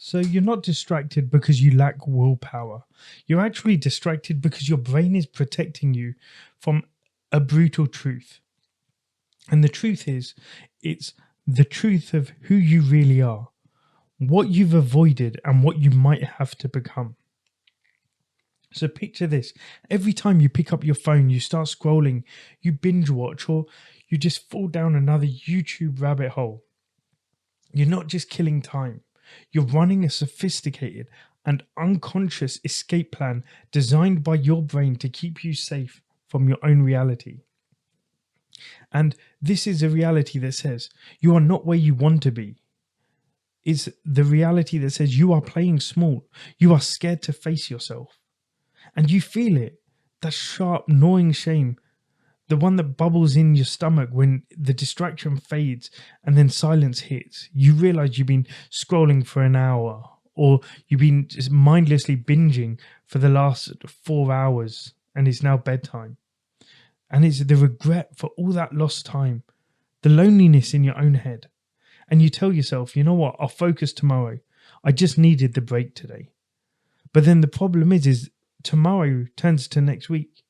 So you're not distracted because you lack willpower. You're actually distracted because your brain is protecting you from a brutal truth. And the truth is, it's the truth of who you really are, what you've avoided, and what you might have to become. So picture this. Every time you pick up your phone, you start scrolling, you binge watch, or you just fall down another YouTube rabbit hole. You're not just killing time. You're running a sophisticated and unconscious escape plan designed by your brain to keep you safe from your own reality. And this is a reality that says you are not where you want to be. It's the reality that says you are playing small. You are scared to face yourself. And you feel it, that sharp, gnawing shame, the one that bubbles in your stomach when the distraction fades and then silence hits. You realize you've been scrolling for an hour, or you've been just mindlessly binging for the last 4 hours and it's now bedtime. And it's the regret for all that lost time, the loneliness in your own head. And you tell yourself, you know what, I'll focus tomorrow. I just needed the break today. But then the problem is tomorrow turns to next week.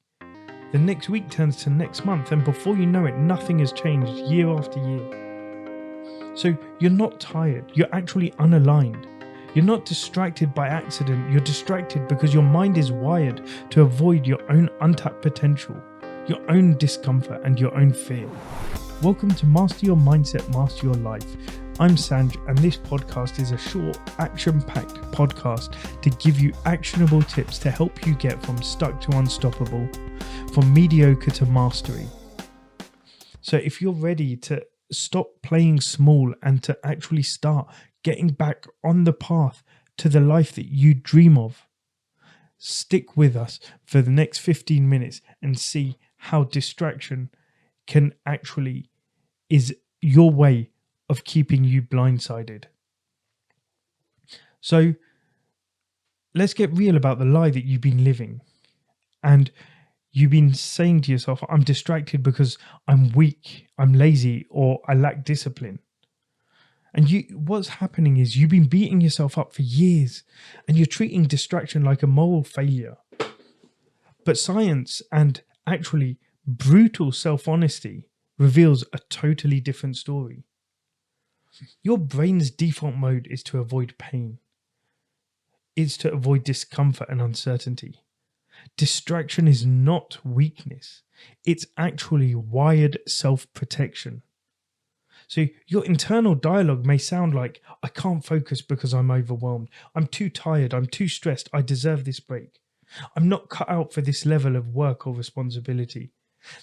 The next week turns to next month. And before you know it, nothing has changed year after year. So you're not tired. You're actually unaligned. You're not distracted by accident. You're distracted because your mind is wired to avoid your own untapped potential, your own discomfort, and your own fear. Welcome to Master Your Mindset, Master Your Life. I'm Sanj, and this podcast is a short, action-packed podcast to give you actionable tips to help you get from stuck to unstoppable, from mediocre to mastery. So if you're ready to stop playing small and to actually start getting back on the path to the life that you dream of, stick with us for the next 15 minutes and see how distraction can actually is your way of keeping you blindsided. So let's get real about the lie that you've been living. And you've been saying to yourself, I'm distracted because I'm weak, I'm lazy, or I lack discipline. And what's happening is you've been beating yourself up for years and you're treating distraction like a moral failure. But science and actually brutal self-honesty reveals a totally different story. Your brain's default mode is to avoid pain. It's to avoid discomfort and uncertainty. Distraction is not weakness. It's actually wired self-protection. So your internal dialogue may sound like, I can't focus because I'm overwhelmed. I'm too tired. I'm too stressed. I deserve this break. I'm not cut out for this level of work or responsibility.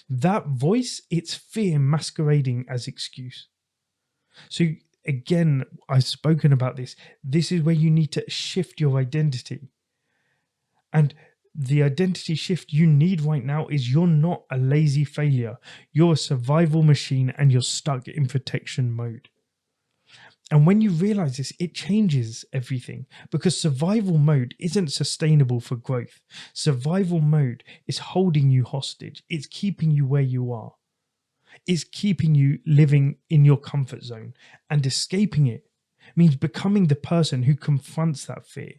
That voice, it's fear masquerading as excuse. So again, I've spoken about this. This is where you need to shift your identity. And the identity shift you need right now is you're not a lazy failure. You're a survival machine and you're stuck in protection mode. And when you realize this, it changes everything, because survival mode isn't sustainable for growth. Survival mode is holding you hostage. It's keeping you where you are. It's keeping you living in your comfort zone, and escaping it means becoming the person who confronts that fear,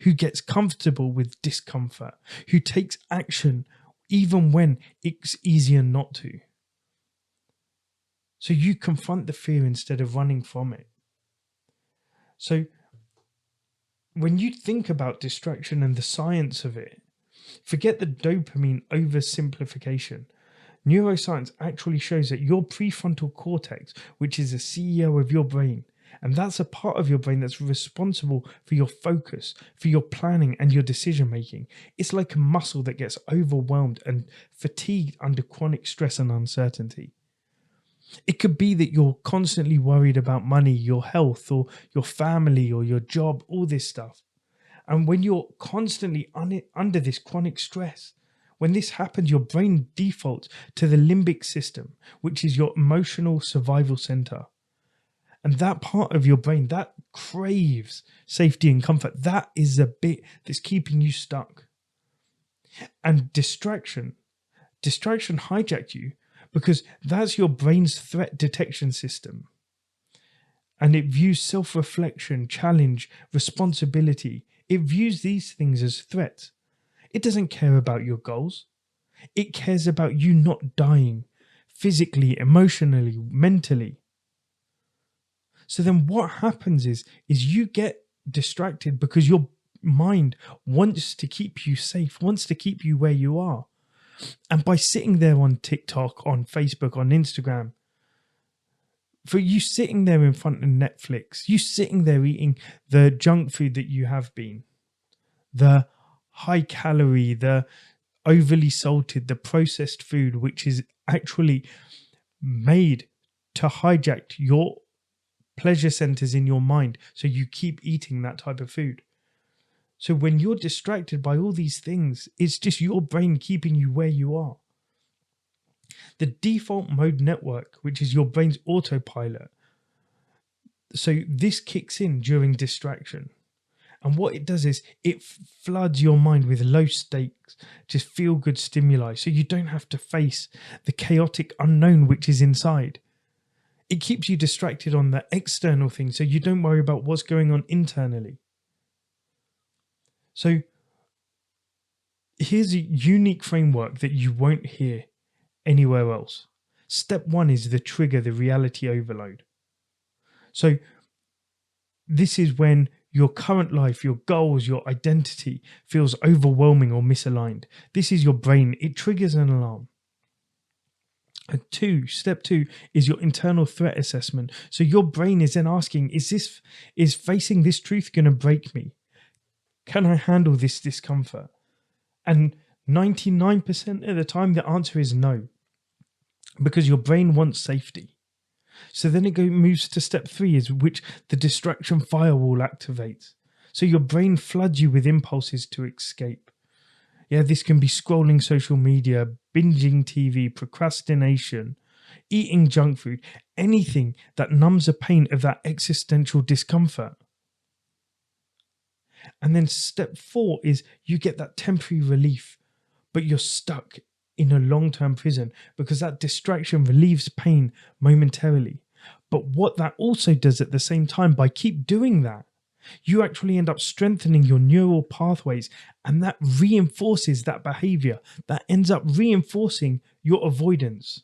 who gets comfortable with discomfort, who takes action even when it's easier not to. So you confront the fear instead of running from it. So when you think about distraction and the science of it, forget the dopamine oversimplification. Neuroscience actually shows that your prefrontal cortex, which is the CEO of your brain, and that's a part of your brain that's responsible for your focus, for your planning and your decision making. It's like a muscle that gets overwhelmed and fatigued under chronic stress and uncertainty. It could be that you're constantly worried about money, your health, or your family, or your job, all this stuff. And when you're constantly under this chronic stress, when this happens, your brain defaults to the limbic system, which is your emotional survival center. And that part of your brain that craves safety and comfort, that is the bit that's keeping you stuck. And distraction hijacked you, because that's your brain's threat detection system. And it views self-reflection, challenge, responsibility. It views these things as threats. It doesn't care about your goals. It cares about you not dying physically, emotionally, mentally. So then what happens is you get distracted because your mind wants to keep you safe, wants to keep you where you are. And by sitting there on TikTok, on Facebook, on Instagram, for you sitting there in front of Netflix, you sitting there eating the junk food that you have been, the high calorie, the overly salted, the processed food, which is actually made to hijack your pleasure centers in your mind. So you keep eating that type of food. So when you're distracted by all these things, it's just your brain keeping you where you are. The default mode network, which is your brain's autopilot. So this kicks in during distraction. And what it does is it floods your mind with low stakes, just feel good stimuli. So you don't have to face the chaotic unknown which is inside. It keeps you distracted on the external things, so you don't worry about what's going on internally. So here's a unique framework that you won't hear anywhere else. Step 1 is the trigger, the reality overload. So this is when your current life, your goals, your identity feels overwhelming or misaligned. This is your brain. It triggers an alarm. And step 2 is your internal threat assessment. So your brain is then asking, is facing this truth going to break me? Can I handle this discomfort? And 99% of the time, the answer is no, because your brain wants safety. So then it moves to step 3, is which the distraction firewall activates. So your brain floods you with impulses to escape. Yeah, this can be scrolling social media, binging TV, procrastination, eating junk food, anything that numbs the pain of that existential discomfort. And then step 4 is you get that temporary relief, but you're stuck in a long-term prison because that distraction relieves pain momentarily. But what that also does at the same time, by keep doing that, you actually end up strengthening your neural pathways, and that reinforces that behavior. That ends up reinforcing your avoidance.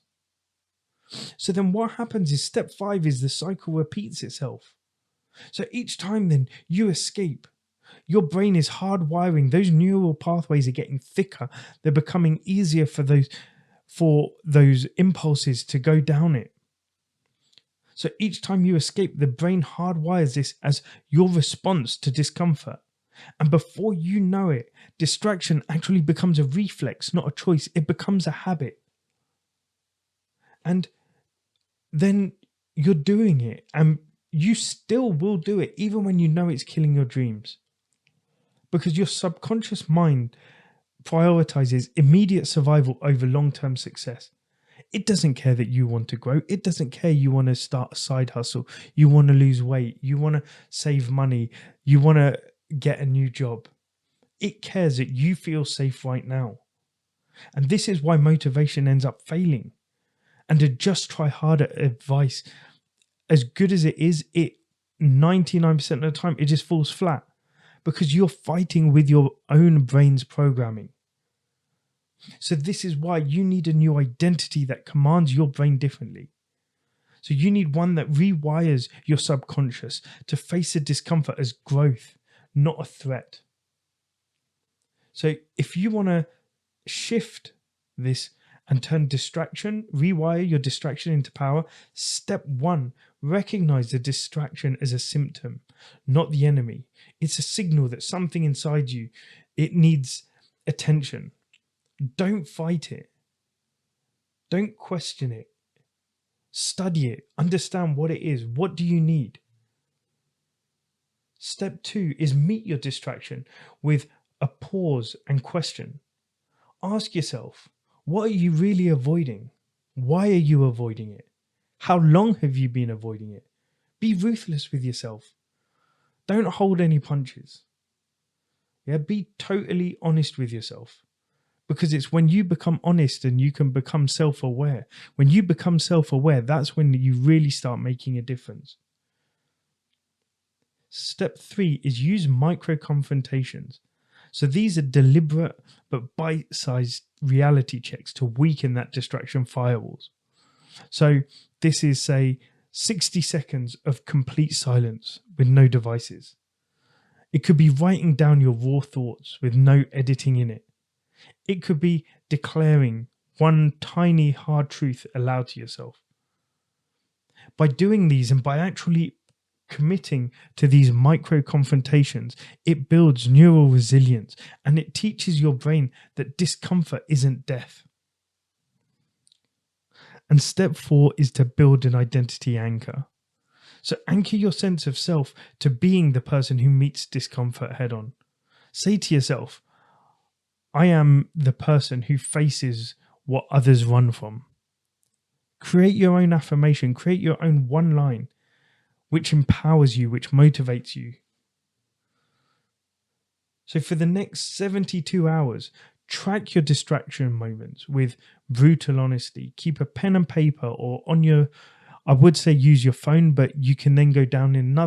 So then what happens is step 5 is the cycle repeats itself. So each time then you escape, your brain is hardwiring. Those neural pathways are getting thicker. They're becoming easier for those impulses to go down it. So each time you escape, the brain hardwires this as your response to discomfort. And before you know it, distraction actually becomes a reflex, not a choice. It becomes a habit. And then you're doing it, and you still will do it even when you know it's killing your dreams. Because your subconscious mind prioritizes immediate survival over long-term success. It doesn't care that you want to grow. It doesn't care you want to start a side hustle. You want to lose weight. You want to save money. You want to get a new job. It cares that you feel safe right now. And this is why motivation ends up failing. And to just try harder advice, as good as it is, 99% of the time, it just falls flat. Because you're fighting with your own brain's programming. So this is why you need a new identity that commands your brain differently. So you need one that rewires your subconscious to face the discomfort as growth, not a threat. So if you want to shift this and rewire your distraction into power, step 1, recognize the distraction as a symptom, not the enemy. It's a signal that something inside you, it needs attention. Don't fight it. Don't question it. Study it. Understand what it is. What do you need? Step 2 is meet your distraction with a pause and question. Ask yourself, what are you really avoiding? Why are you avoiding it? How long have you been avoiding it? Be ruthless with yourself. Don't hold any punches. Yeah, be totally honest with yourself. Because it's when you become honest and you can become self-aware. When you become self-aware, that's when you really start making a difference. Step 3 is use micro confrontations. So these are deliberate but bite-sized reality checks to weaken that distraction firewalls. So this is, say, 60 seconds of complete silence with no devices. It could be writing down your raw thoughts with no editing in it. It could be declaring one tiny hard truth aloud to yourself. By doing these and by actually committing to these micro confrontations, it builds neural resilience and it teaches your brain that discomfort isn't death. And step 4 is to build an identity anchor. So anchor your sense of self to being the person who meets discomfort head on. Say to yourself, I am the person who faces what others run from. Create your own affirmation, create your own one line, which empowers you, which motivates you. So for the next 72 hours, track your distraction moments with brutal honesty. Keep a pen and paper or on your, I would say use your phone, but you can then go down in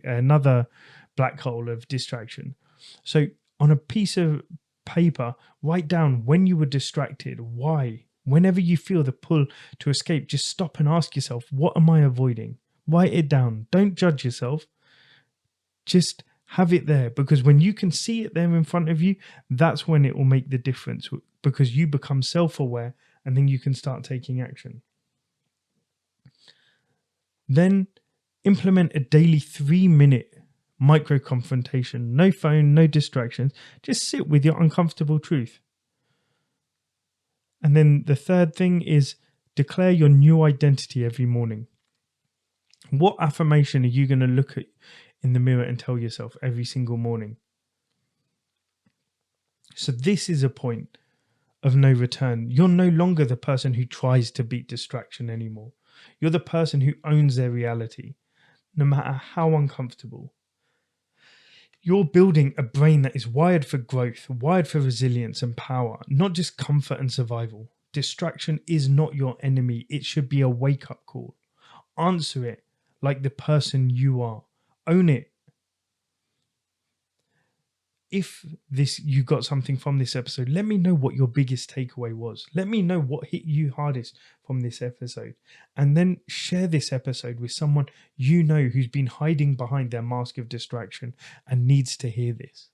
another black hole of distraction. So on a piece of paper, write down when you were distracted, why. Whenever you feel the pull to escape, just stop and ask yourself, what am I avoiding? Write it down. Don't judge yourself. Just have it there, because when you can see it there in front of you, that's when it will make the difference, because you become self-aware and then you can start taking action. Then implement a daily 3-minute micro confrontation. No phone, no distractions. Just sit with your uncomfortable truth. And then the third thing is declare your new identity every morning. What affirmation are you going to look at in the mirror and tell yourself every single morning? So this is a point of no return. You're no longer the person who tries to beat distraction anymore. You're the person who owns their reality, no matter how uncomfortable. You're building a brain that is wired for growth, wired for resilience and power, not just comfort and survival. Distraction is not your enemy. It should be a wake-up call. Answer it like the person you are. Own it. If you got something from this episode, let me know what your biggest takeaway was. Let me know what hit you hardest from this episode. And then share this episode with someone you know who's been hiding behind their mask of distraction and needs to hear this.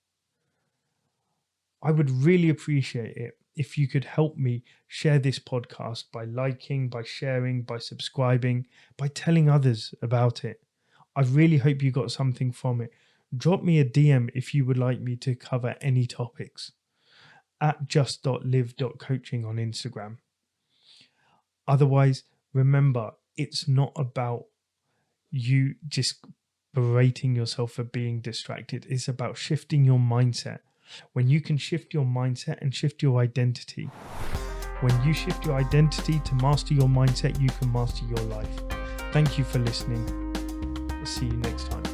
I would really appreciate it if you could help me share this podcast by liking, by sharing, by subscribing, by telling others about it. I really hope you got something from it. Drop me a DM if you would like me to cover any topics at just.live.coaching on Instagram. Otherwise, remember, it's not about you just berating yourself for being distracted. It's about shifting your mindset. When you can shift your mindset and shift your identity, when you shift your identity to master your mindset, you can master your life. Thank you for listening. I'll see you next time.